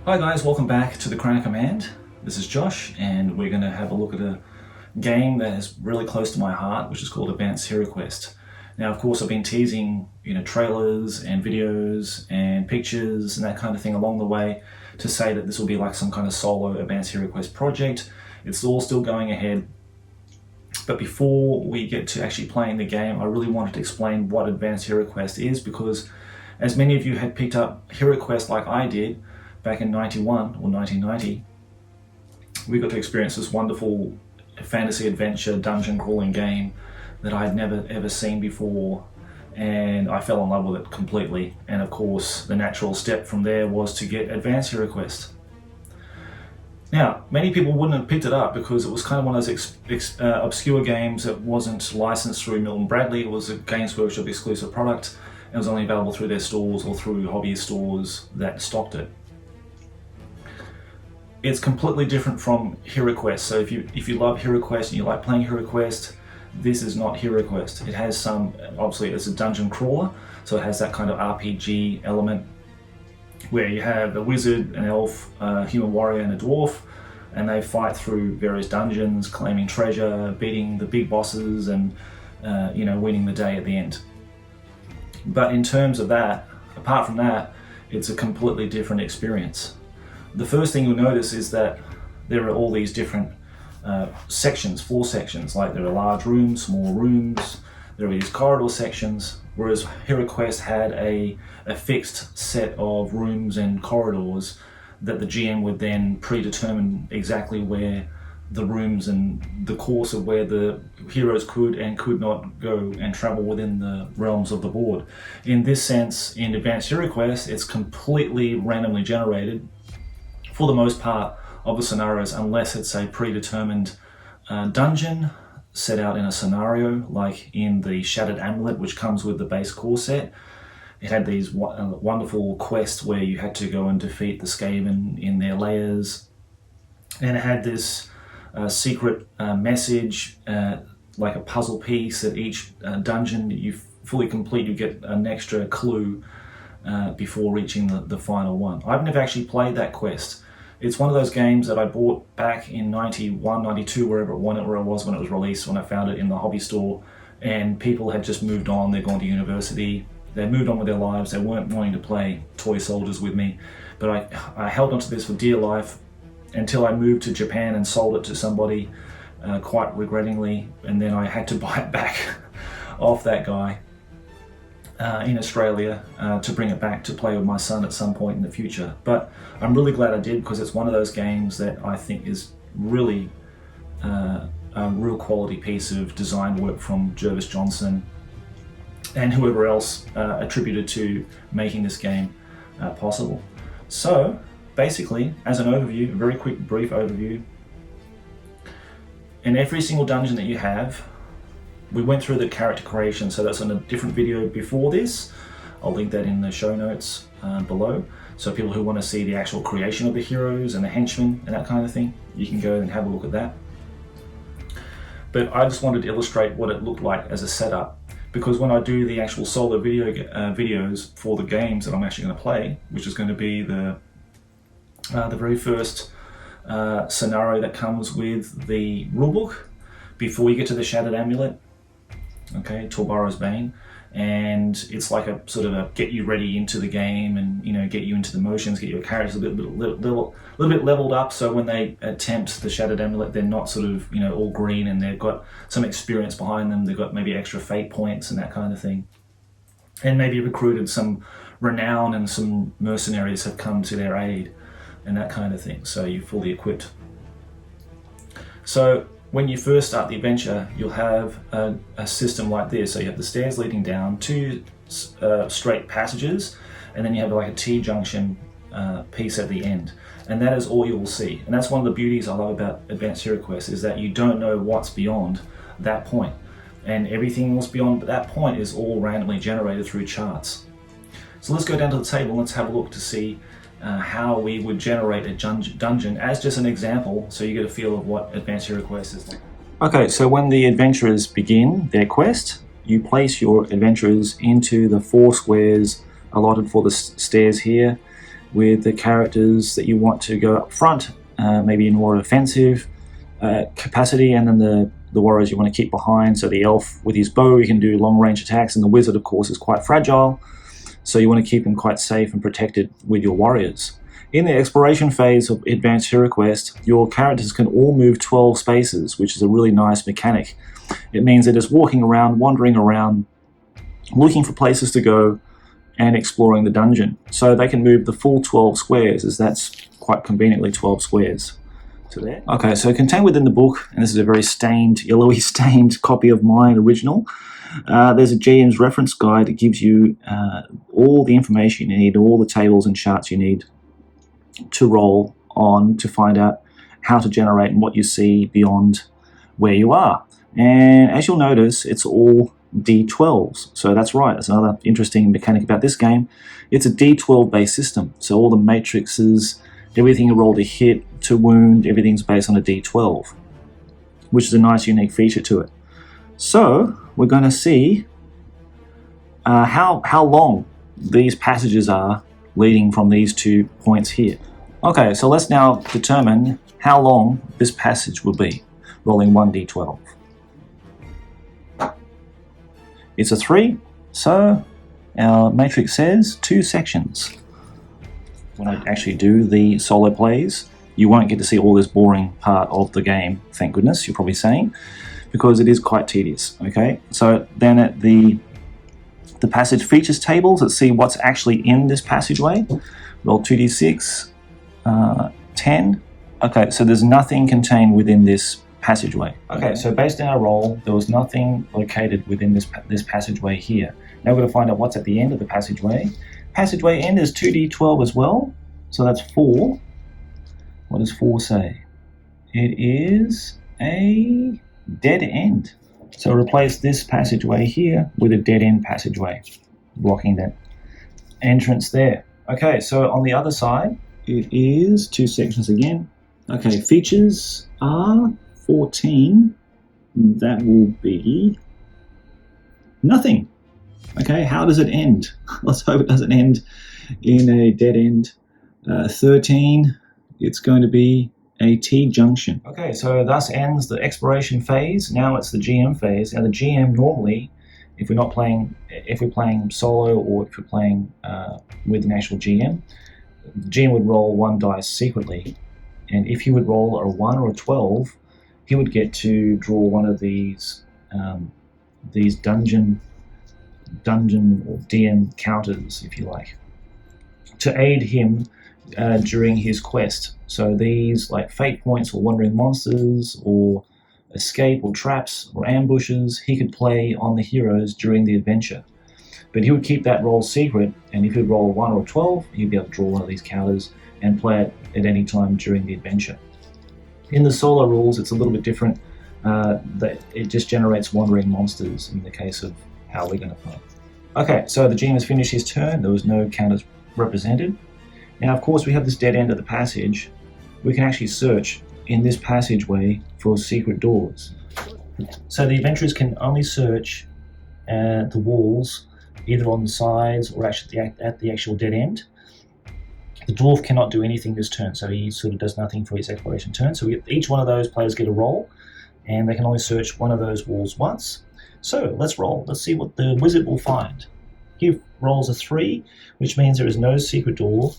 Hi guys, welcome back to the Crown of Command. This is Josh and we're going to have a look at a game that is really close to my heart, which is called Advanced HeroQuest. Now of course I've been teasing trailers and videos and pictures and that kind of thing along the way to say that this will be like some kind of solo Advanced HeroQuest project. It's all still going ahead. But before we get to actually playing the game, I really wanted to explain what Advanced HeroQuest is, because as many of you had picked up HeroQuest like I did back in 91 or 1990, we got to experience this wonderful fantasy adventure dungeon crawling game that I had never ever seen before, and I fell in love with it completely. And of course the natural step from there was to get Advanced HeroQuest. Now, many people wouldn't have picked it up because it was kind of one of those obscure games that wasn't licensed through Milton Bradley. It was a Games Workshop exclusive product and it was only available through their stores or through hobbyist stores that stocked it. It's completely different from HeroQuest. So if you love HeroQuest and you like playing HeroQuest, this is not HeroQuest. It has some, obviously it's a dungeon crawler, so it has that kind of RPG element where you have a wizard, an elf, a human warrior and a dwarf, and they fight through various dungeons, claiming treasure, beating the big bosses, and winning the day at the end. But in terms of that, apart from that, it's a completely different experience. The first thing you'll notice is that there are all these different sections, floor sections, like there are large rooms, small rooms, there are these corridor sections, whereas HeroQuest had a fixed set of rooms and corridors that the GM would then predetermine exactly where the rooms and the course of where the heroes could and could not go and travel within the realms of the board. In this sense, in Advanced HeroQuest, it's completely randomly generated for the most part of the scenarios, unless it's a predetermined dungeon set out in a scenario, like in the Shattered Amulet, which comes with the base core set. It had these wonderful quests where you had to go and defeat the Skaven in their lairs, and it had this secret message, like a puzzle piece at each dungeon that you fully complete, you get an extra clue before reaching the final one. I've never actually played that quest. It's one of those games that I bought back in 91, 92, wherever it was when it was released, when I found it in the hobby store, and people had just moved on, they'd gone to university, they moved on with their lives, they weren't wanting to play toy soldiers with me. But I held onto this for dear life until I moved to Japan and sold it to somebody quite regrettingly, and then I had to buy it back off that guy in Australia to bring it back to play with my son at some point in the future. But I'm really glad I did, because it's one of those games that I think is really a real quality piece of design work from Jervis Johnson and whoever else attributed to making this game possible. So basically, as an overview, a very quick brief overview, in every single dungeon that you have, we went through the character creation, so that's on a different video before this. I'll link that in the show notes below. So people who want to see the actual creation of the heroes and the henchmen and that kind of thing, you can go and have a look at that. But I just wanted to illustrate what it looked like as a setup, because when I do the actual solo videos for the games that I'm actually going to play, which is going to be the very first scenario that comes with the rulebook before you get to the Shattered Amulet, okay, Taboro's Bane, and it's like a sort of a get you ready into the game and get you into the motions, get your characters a little bit leveled up, so when they attempt the Shattered Amulet, they're not sort of all green, and they've got some experience behind them. They've got maybe extra fate points and that kind of thing, and maybe recruited some renown, and some mercenaries have come to their aid and that kind of thing. So you're fully equipped. So when you first start the adventure, you'll have a system like this. So you have the stairs leading down, two straight passages, and then you have like a T-junction piece at the end. And that is all you will see. And that's one of the beauties I love about Advanced HeroQuest, is that you don't know what's beyond that point. And everything else beyond that point is all randomly generated through charts. So let's go down to the table and let's have a look to see how we would generate a dungeon as just an example, so you get a feel of what Advanced HeroQuest is like. Okay, so when the adventurers begin their quest, you place your adventurers into the 4 squares allotted for the stairs here, with the characters that you want to go up front, maybe in more offensive capacity, and then the warriors you want to keep behind. So the elf with his bow, he can do long range attacks, and the wizard, of course, is quite fragile. So you want to keep him quite safe and protected with your warriors. In the exploration phase of Advanced HeroQuest, your characters can all move 12 spaces, which is a really nice mechanic. It means they're just walking around, wandering around, looking for places to go, and exploring the dungeon. So they can move the full 12 squares, as that's quite conveniently 12 squares to there. Okay, so contained within the book, and this is a very stained, yellowy stained copy of my original, there's a GM's reference guide that gives you all the information you need, all the tables and charts you need to roll on to find out how to generate and what you see beyond where you are. And as you'll notice, it's all D12s. So that's right, that's another interesting mechanic about this game. It's a D12 based system. So all the matrices, everything you roll to hit, to wound, everything's based on a D12, which is a nice unique feature to it. So we're going to see how long these passages are leading from these 2 points here. Okay, so let's now determine how long this passage will be, rolling 1d12. It's a 3, so our matrix says 2 sections. When I actually do the solo plays, you won't get to see all this boring part of the game, thank goodness, you're probably saying, because it is quite tedious, okay? So then at the passage features tables, let's see what's actually in this passageway. Roll 2d6, 10. Okay, so there's nothing contained within this passageway. Okay, so based on our roll, there was nothing located within this passageway here. Now we're going to find out what's at the end of the passageway. Passageway end is 2d12 as well, so that's 4. What does 4 say? It is a dead end. So replace this passageway here with a dead end passageway, blocking that entrance there. Okay, so on the other side, it is 2 sections again. Okay, features are 14. That will be nothing. Okay, how does it end? Let's hope it doesn't end in a dead end. 13, it's going to be a T-junction. Okay, so thus ends the exploration phase. Now it's the GM phase. Now the GM normally, if we're playing solo or if we're playing with an actual GM, the GM would roll 1 dice secretly, and if he would roll a 1 or a 12, he would get to draw one of these dungeon or DM counters, if you like, to aid him during his quest. So these, like fate points or wandering monsters or escape or traps or ambushes, he could play on the heroes during the adventure. But he would keep that roll secret, and if he'd roll a 1 or a 12, he'd be able to draw one of these counters and play it at any time during the adventure. In the solo rules, it's a little bit different. It just generates wandering monsters in the case of how we're going to play. Okay, so the GM has finished his turn. There was no counters represented. Now, of course, we have this dead end of the passage. We can actually search in this passageway for secret doors. So the adventurers can only search the walls, either on the sides or actually at the actual dead end. The dwarf cannot do anything this turn, so he sort of does nothing for his exploration turn. So each one of those players get a roll, and they can only search one of those walls once. So let's roll. Let's see what the wizard will find. He rolls a 3, which means there is no secret door.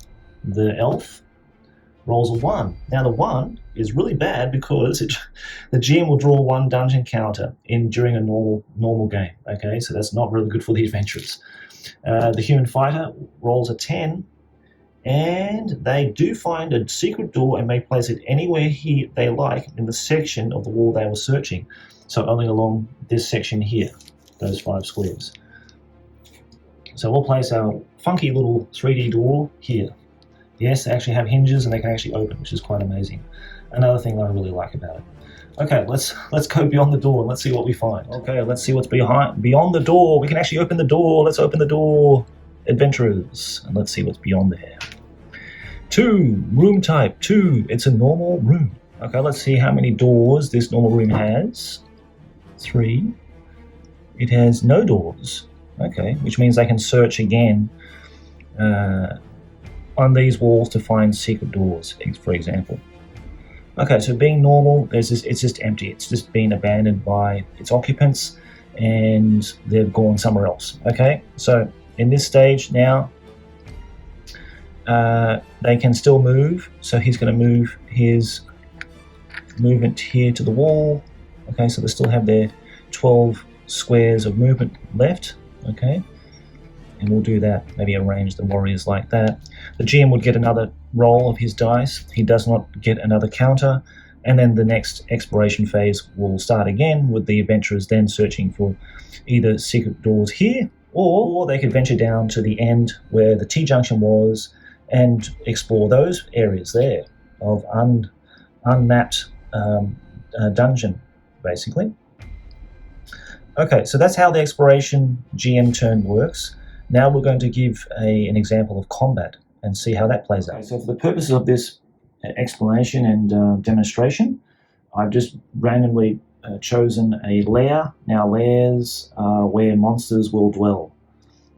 The elf rolls a 1. Now the 1 is really bad because the GM will draw 1 dungeon counter during a normal game. Okay, so that's not really good for the adventurers. The human fighter rolls a 10, and they do find a secret door and may place it anywhere they like in the section of the wall they were searching. So only along this section here, those 5 squares. So we'll place our funky little 3D door here. Yes, they actually have hinges and they can actually open, which is quite amazing. Another thing that I really like about it. Okay, let's go beyond the door and let's see what we find. Okay, let's see what's beyond the door. We can actually open the door. Let's open the door, adventurers, and let's see what's beyond there. 2, room type 2. It's a normal room. Okay, let's see how many doors this normal room has. 3. It has no doors. Okay, which means they can search again on these walls to find secret doors, for example. Okay, so being normal, it's just empty. It's just been abandoned by its occupants and they've gone somewhere else. Okay, so in this stage now, they can still move. So he's going to move his movement here to the wall. Okay, so they still have their 12 squares of movement left. Okay, and we'll do that. Maybe arrange the warriors like that. The GM would get another roll of his dice. He does not get another counter. And then the next exploration phase will start again with the adventurers then searching for either secret doors here, or they could venture down to the end where the T-junction was and explore those areas there of unmapped dungeon, basically. Okay, so that's how the exploration GM turn works. Now we're going to give an example of combat and see how that plays out. Okay, so for the purposes of this explanation and demonstration, I've just randomly chosen a lair. Now lairs are where monsters will dwell.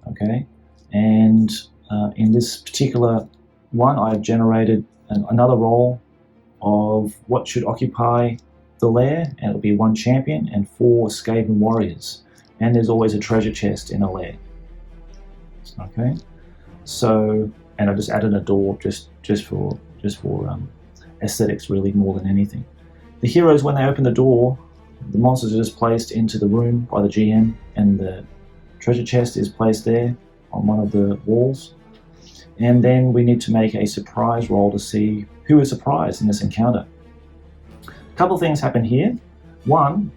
Okay, and in this particular one, I've generated another roll of what should occupy the lair, and it'll be 1 champion and 4 Skaven warriors. And there's always a treasure chest in a lair. Okay, so, and I just added a door just for aesthetics, really, more than anything. The heroes, when they open the door, the monsters are just placed into the room by the GM, and the treasure chest is placed there on one of the walls. And then we need to make a surprise roll to see who is surprised in this encounter. A couple of things happen here. One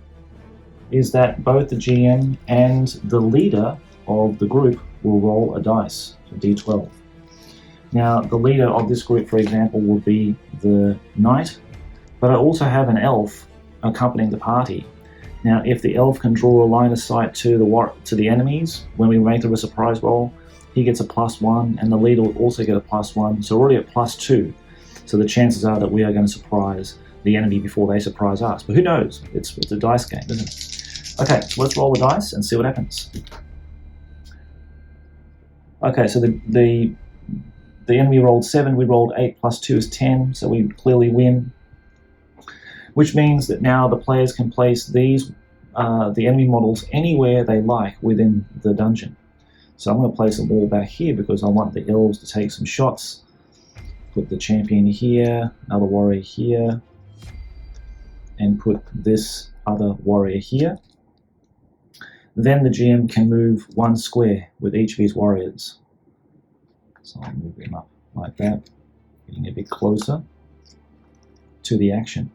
is that both the GM and the leader of the group will roll a dice, a d12. Now, the leader of this group, for example, will be the knight, but I also have an elf accompanying the party. Now, if the elf can draw a line of sight to the enemies when we make the surprise roll, he gets a +1, and the leader will also get a +1, so we're already at +2. So the chances are that we are going to surprise the enemy before they surprise us. But who knows? It's a dice game, isn't it? Okay, so let's roll the dice and see what happens. Okay, so the enemy rolled 7, we rolled 8, +2 is 10, so we clearly win. Which means that now the players can place these, the enemy models, anywhere they like within the dungeon. So I'm going to place them all back here because I want the elves to take some shots. Put the champion here, another warrior here, and put this other warrior here. Then the GM can move 1 square with each of his warriors. So I'll move him up like that, getting a bit closer to the action.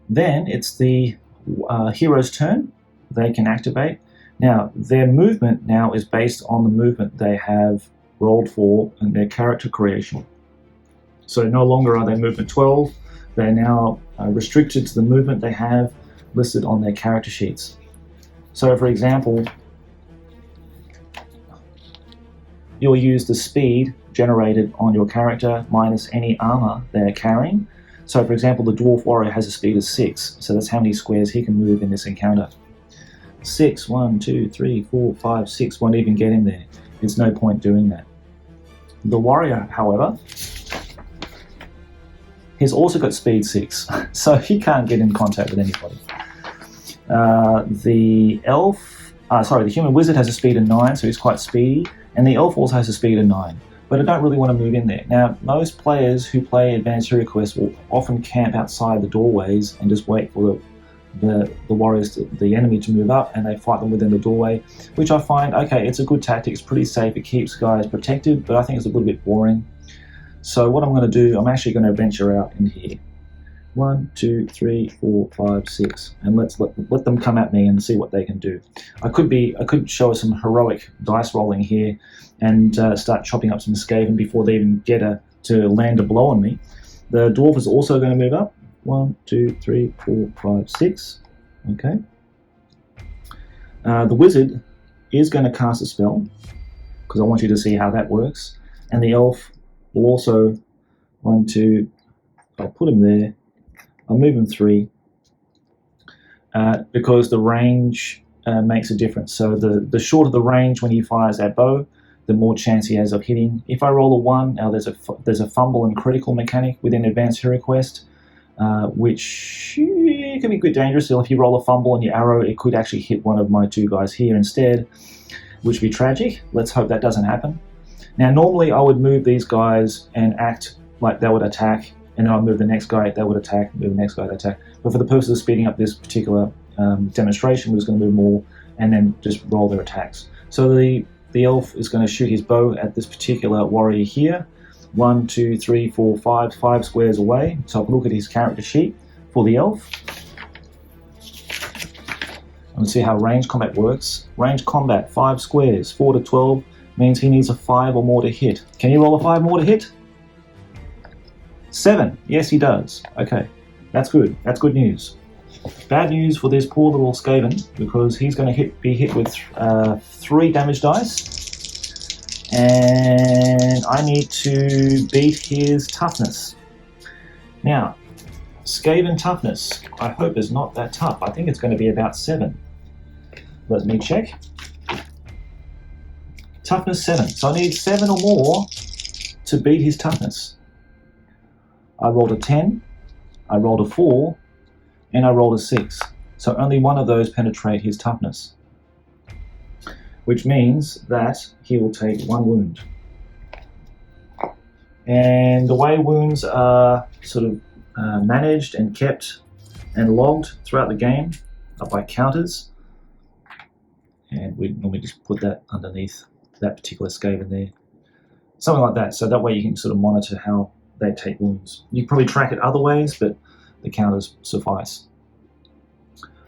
Then it's the hero's turn. They can activate. Now, their movement now is based on the movement they have rolled for in their character creation. So no longer are they movement 12. They're now restricted to the movement they have listed on their character sheets. So, for example, you'll use the speed generated on your character minus any armor they're carrying. So, for example, the dwarf warrior has a speed of 6, so that's how many squares he can move in this encounter. 6, 1, 2, 3, 4, 5, 6 won't even get him there. There's no point doing that. The warrior, however, he's also got speed 6, so he can't get in contact with anybody. The human wizard has a speed of 9, so he's quite speedy, and the elf also has a speed of 9. But I don't really want to move in there. Now, most players who play Advanced HeroQuest will often camp outside the doorways and just wait for the warriors, the enemy to move up, and they fight them within the doorway, which I find, okay, it's a good tactic, it's pretty safe, it keeps guys protected, but I think it's a little bit boring. So what I'm going to do, I'm actually going to venture out in here. 1, 2, 3, 4, 5, 6, and let's let them come at me and see what they can do. I could show some heroic dice rolling here and start chopping up some Skaven before they even get to land a blow on me. The dwarf is also going to move up. 1, 2, 3, 4, 5, 6. Okay. The wizard is going to cast a spell because I want you to see how that works. And the elf will also want to. I'll put him there. I'll move him 3 because the range makes a difference. So the shorter the range when he fires that bow, the more chance he has of hitting. If I roll a 1, now there's a fumble and critical mechanic within Advanced HeroQuest, which can be a bit dangerous. So if you roll a fumble and your arrow, it could actually hit one of my 2 guys here instead, which would be tragic. Let's hope that doesn't happen. Now, normally I would move these guys and act like they would attack, and then I'd move the next guy, they would attack, move the next guy, they attack. But for the purpose of speeding up this particular demonstration, we're just going to move more and then just roll their attacks. So the elf is going to shoot his bow at this particular warrior here. 1, 2, 3, 4, 5 squares away. So I'll look at his character sheet for the elf. And see how range combat works. Range combat, 5 squares, 4 to 12, means he needs a 5 or more to hit. Can you roll a 5 more to hit? 7. Yes, he does. Okay, that's good. That's good news. Bad news for this poor little Skaven, because he's going to be hit with 3 damage dice, and I need to beat his toughness. Now, Skaven toughness, I hope is not that tough. I think it's going to be about 7. Let me check. Toughness 7. So I need 7 or more to beat his toughness. I rolled a 10, I rolled a 4, and I rolled a 6. So only one of those penetrate his toughness, which means that he will take 1 wound. And the way wounds are sort of managed and kept and logged throughout the game are by counters, and we normally just put that underneath that particular Skaven there, something like that, so that way you can sort of monitor how they take wounds. You can probably track it other ways, but the counters suffice.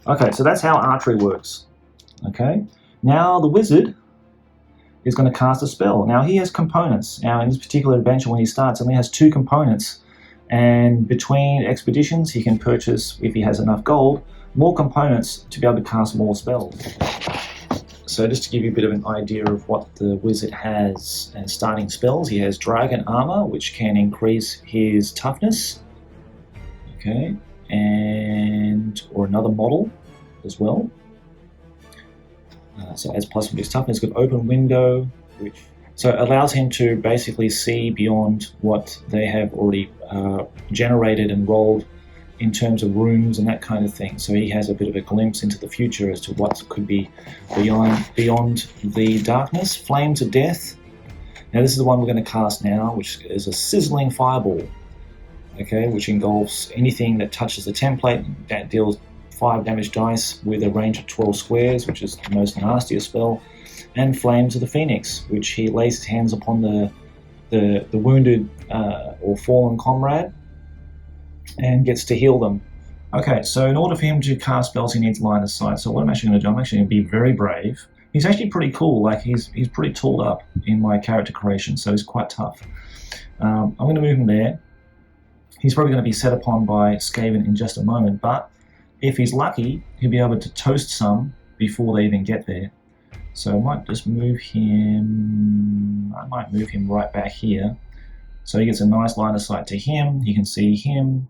Okay, so that's how archery works. Okay, now the wizard is going to cast a spell. Now he has components. Now in this particular adventure, when he starts, he only has 2 components, and between expeditions he can purchase, if he has enough gold, more components to be able to cast more spells. So just to give you a bit of an idea of what the wizard has and starting spells, he has Dragon Armor, which can increase his toughness, okay, or another model as well. So as plus with his toughness, he's got Open Window, which allows him to basically see beyond what they have already generated and rolled in terms of rooms and that kind of thing. So he has a bit of a glimpse into the future as to what could be beyond the darkness. Flames of Death. Now this is the one we're going to cast now, which is a sizzling fireball, okay, which engulfs anything that touches the template. That deals 5 damage dice with a range of 12 squares, which is the most nastiest spell. And Flames of the Phoenix, which he lays his hands upon the wounded or fallen comrade and gets to heal them. Okay, so in order for him to cast spells, he needs line of sight. So what I'm actually going to do, I'm actually going to be very brave. He's actually pretty cool. Like he's pretty tooled up in my character creation, so he's quite tough. I'm going to move him there. He's probably going to be set upon by Skaven in just a moment, but if he's lucky, he'll be able to toast some before they even get there. So I might just move him. I might move him right back here, so he gets a nice line of sight to him. He can see him.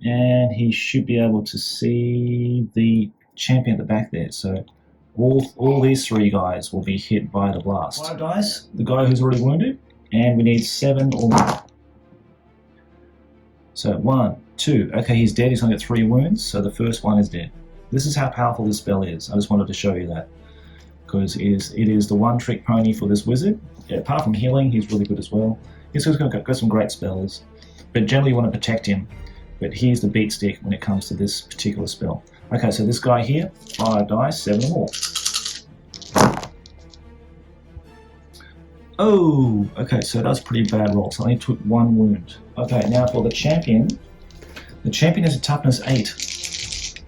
And he should be able to see the champion at the back there. So all these 3 guys will be hit by the blast. 5 dice, the guy who's already wounded, and we need 7 or more. So 1, 2. Okay, he's dead. He's only got 3 wounds, so the first one is dead. This is how powerful this spell is. I just wanted to show you that, because it is the one-trick pony for this wizard. Yeah, apart from healing, he's really good as well. He's got some great spells, but generally you want to protect him. But here's the beat stick when it comes to this particular spell. Okay, so this guy here, 5 dice, 7 or more. Oh, okay, so that's a pretty bad roll. So I only took 1 wound. Okay, now for the champion. The champion has a toughness 8.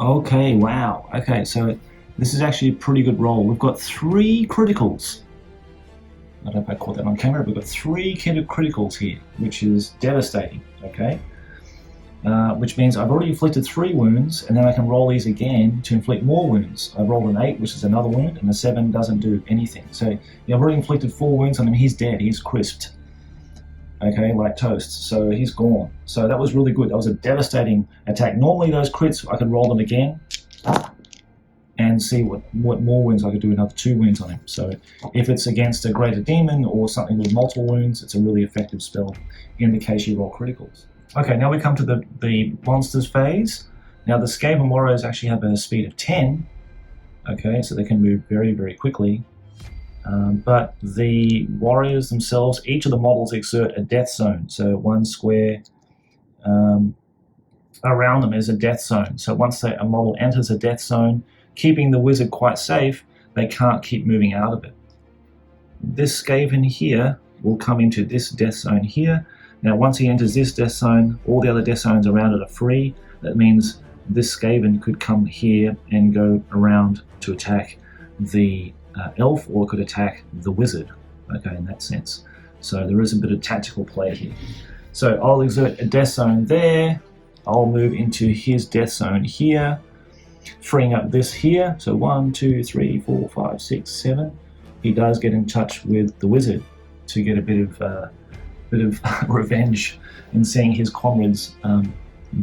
Okay, wow. Okay, so this is actually a pretty good roll. We've got 3 criticals. I don't know if I caught that on camera, but we've got 3 criticals here, which is devastating, okay? Which means I've already inflicted 3 wounds, and then I can roll these again to inflict more wounds. I've rolled an 8, which is another wound, and a 7 doesn't do anything. So I've already inflicted 4 wounds on him. He's dead. He's crisped, okay, like toast. So he's gone. So that was really good. That was a devastating attack. Normally those crits, I could roll them again, and see what more wounds I could do, another 2 wounds on him. So if it's against a greater demon or something with multiple wounds, it's a really effective spell in the case you roll criticals. Okay, now we come to the monsters phase. Now the Skaven warriors actually have a speed of 10, okay, so they can move very, very quickly. But the warriors themselves, each of the models exert a death zone. So 1 square around them is a death zone. So once a model enters a death zone, keeping the wizard quite safe, they can't keep moving out of it. This Skaven here will come into this death zone here. Now once he enters this death zone, all the other death zones around it are free. That means this Skaven could come here and go around to attack the elf, or could attack the wizard, okay, in that sense. So there is a bit of tactical play here. So I'll exert a death zone there. I'll move into his death zone here, freeing up this here. So 1, 2, 3, 4, 5, 6, 7. He does get in touch with the wizard to get a bit of revenge in seeing his comrades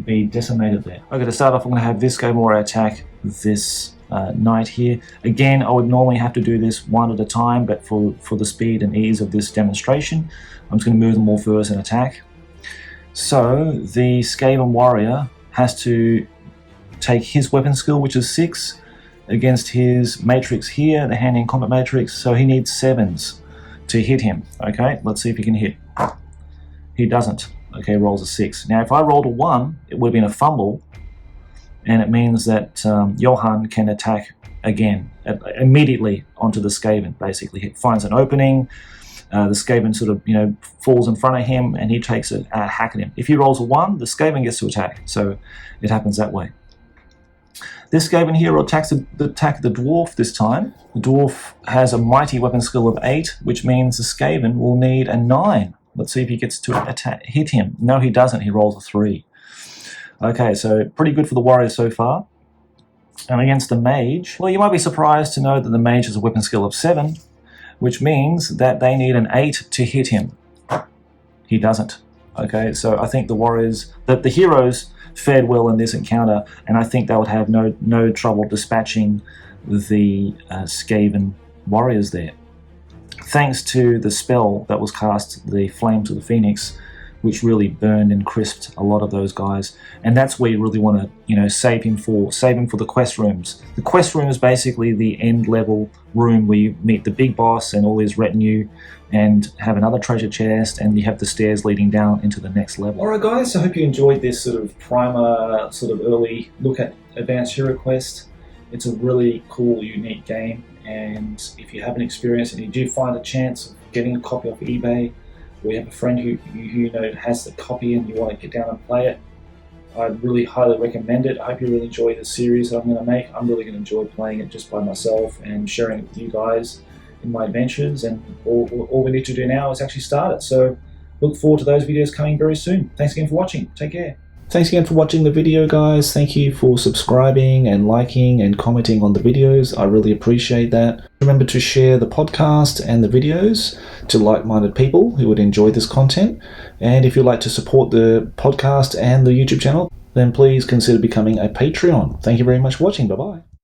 be decimated there. Okay, to start off, I'm going to have this Skaven warrior attack this knight here. Again, I would normally have to do this one at a time, but for the speed and ease of this demonstration, I'm just going to move them all first and attack. So the Skaven warrior has to take his weapon skill, which is 6, against his matrix here, the hand-in combat matrix. So he needs 7s to hit him. Okay, let's see if he can hit. He doesn't. Okay, rolls a 6. Now, if I rolled a 1, it would have been a fumble, and it means that Johan can attack again immediately onto the Skaven. Basically, he finds an opening. The Skaven sort of, falls in front of him, and he takes a hack at him. If he rolls a 1, the Skaven gets to attack. So it happens that way. This Skaven here will attack the dwarf this time. The dwarf has a mighty weapon skill of 8, which means the Skaven will need a 9. Let's see if he gets to hit him. No, he doesn't. He rolls a 3. Okay, so pretty good for the warrior so far. And against the mage, well, you might be surprised to know that the mage has a weapon skill of 7, which means that they need an 8 to hit him. He doesn't. Okay, so I think the warriors, the heroes fared well in this encounter, and I think they would have no trouble dispatching the Skaven warriors there. Thanks to the spell that was cast, the Flames of the Phoenix, which really burned and crisped a lot of those guys. And that's where you really want to, save him for the quest rooms. The quest room is basically the end level room where you meet the big boss and all his retinue, and have another treasure chest, and you have the stairs leading down into the next level. Alright guys, I hope you enjoyed this sort of primer, sort of early look at Advanced HeroQuest. It's a really cool, unique game, and if you haven't experienced it and you do find a chance of getting a copy off eBay, or you have a friend who has the copy and you want to get down and play it, I'd really highly recommend it. I hope you really enjoy the series that I'm going to make. I'm really going to enjoy playing it just by myself and sharing it with you guys in my adventures, and all we need to do now is actually start it. So look forward to those videos coming very soon. Thanks again for watching. Take care. Thanks again for watching the video, guys. Thank you for subscribing and liking and commenting on the videos. I really appreciate that. Remember to share the podcast and the videos to like-minded people who would enjoy this content. And if you'd like to support the podcast and the YouTube channel, then please consider becoming a Patreon. Thank you very much for watching. Bye-bye.